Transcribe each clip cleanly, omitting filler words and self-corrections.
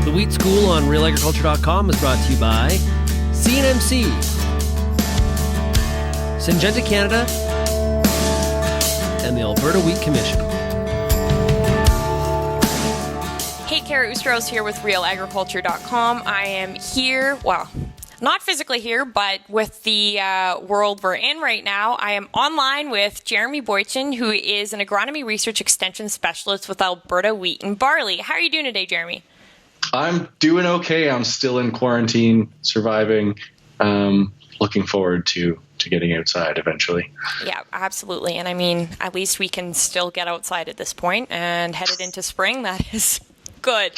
The Wheat School on RealAgriculture.com is brought to you by CNMC, Syngenta Canada, and the Alberta Wheat Commission. Hey, Kara Oostros here with RealAgriculture.com. I am here, not physically here, but with the world we're in right now. I am online with Jeremy Boychin, who is an agronomy research extension specialist with Alberta Wheat and Barley. How are you doing today, Jeremy? I'm doing okay. I'm still in quarantine, surviving. Looking forward to getting outside eventually. Yeah, absolutely. And I mean, at least we can still get outside at this point and headed into spring. That is good.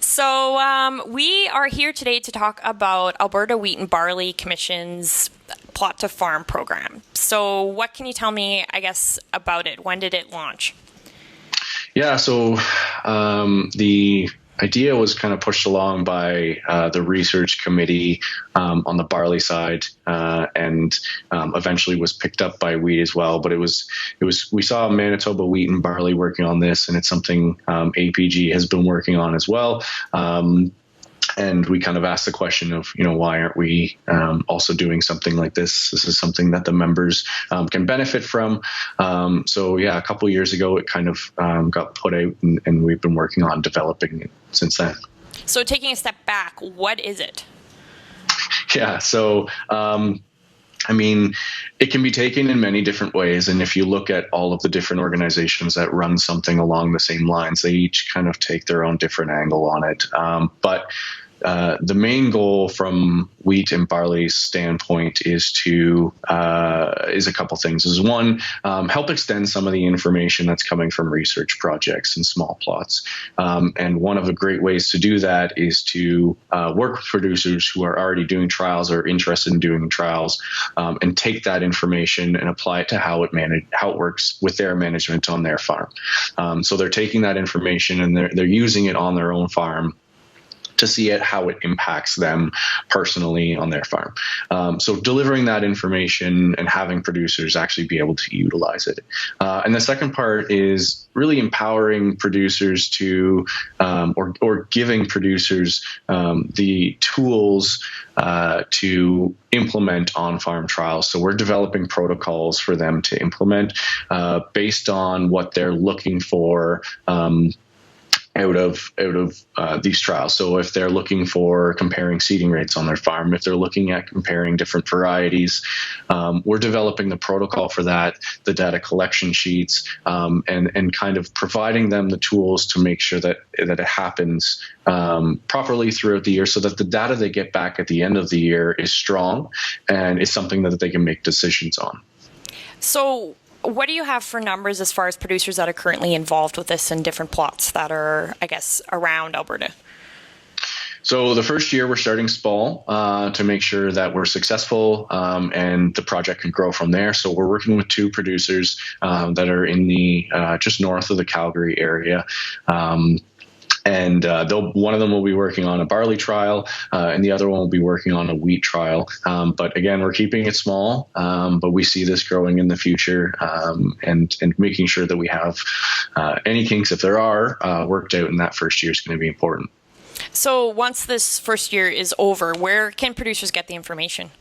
So we are here today to talk about Alberta Wheat and Barley Commission's Plot to Farm program. So what can you tell me, I guess, about it? When did it launch? Yeah, so the idea was kind of pushed along by the research committee on the barley side, and eventually was picked up by wheat as well. But we saw Manitoba Wheat and Barley working on this, and it's something APG has been working on as well. And we kind of asked the question of, why aren't we also doing something like this? This is something that the members can benefit from. So yeah, a couple of years ago, it kind of got put out, and we've been working on developing it since then. So taking a step back, what is it? Yeah, so it can be taken in many different ways. And if you look at all of the different organizations that run something along the same lines, they each kind of take their own different angle on it. But the main goal from wheat and barley's standpoint is a couple things. One, help extend some of the information that's coming from research projects and small plots. And one of the great ways to do that is to work with producers who are already doing trials or interested in doing trials, and take that information and apply it to how it works with their management on their farm. So they're taking that information and they're using it on their own farm to see how it impacts them personally on their farm. So delivering that information and having producers actually be able to utilize it. And the second part is really empowering producers to, or giving producers the tools to implement on-farm trials. So we're developing protocols for them to implement based on what they're looking for out of these trials. So if they're looking for comparing seeding rates on their farm, if they're looking at comparing different varieties, we're developing the protocol for that, the data collection sheets, and kind of providing them the tools to make sure that it happens properly throughout the year, so that the data they get back at the end of the year is strong and is something that they can make decisions on. So what do you have for numbers as far as producers that are currently involved with this in different plots that are, I guess, around Alberta? So the first year we're starting small to make sure that we're successful and the project can grow from there. So we're working with 2 producers that are in the just north of the Calgary area. And one of them will be working on a barley trial, and the other one will be working on a wheat trial. But again, we're keeping it small, but we see this growing in the future, and making sure that we have any kinks, if there are, worked out in that first year is going to be important. So once this first year is over, where can producers get the information?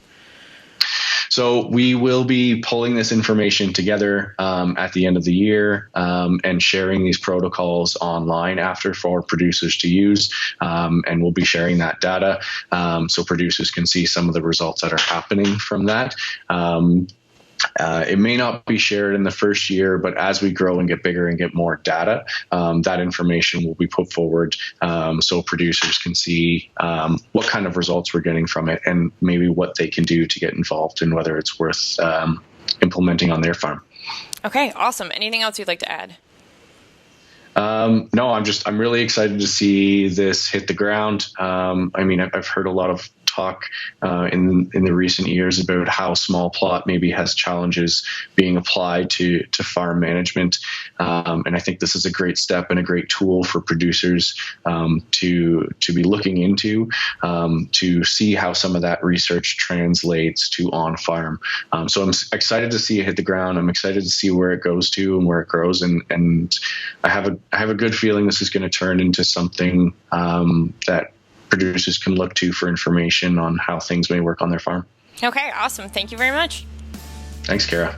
So we will be pulling this information together at the end of the year, and sharing these protocols online after for producers to use, and we'll be sharing that data so producers can see some of the results that are happening from that. It may not be shared in the first year, but as we grow and get bigger and get more data, that information will be put forward so producers can see what kind of results we're getting from it and maybe what they can do to get involved and whether it's worth implementing on their farm. Okay, awesome. Anything else you'd like to add? No, I'm really excited to see this hit the ground. I've heard a lot of talk in the recent years about how small plot maybe has challenges being applied to farm management. And I think this is a great step and a great tool for producers to be looking into, to see how some of that research translates to on-farm. So I'm excited to see it hit the ground. I'm excited to see where it goes to and where it grows. And I have a good feeling this is going to turn into something that producers can look to for information on how things may work on their farm. Okay, awesome. Thank you very much. Thanks, Kara.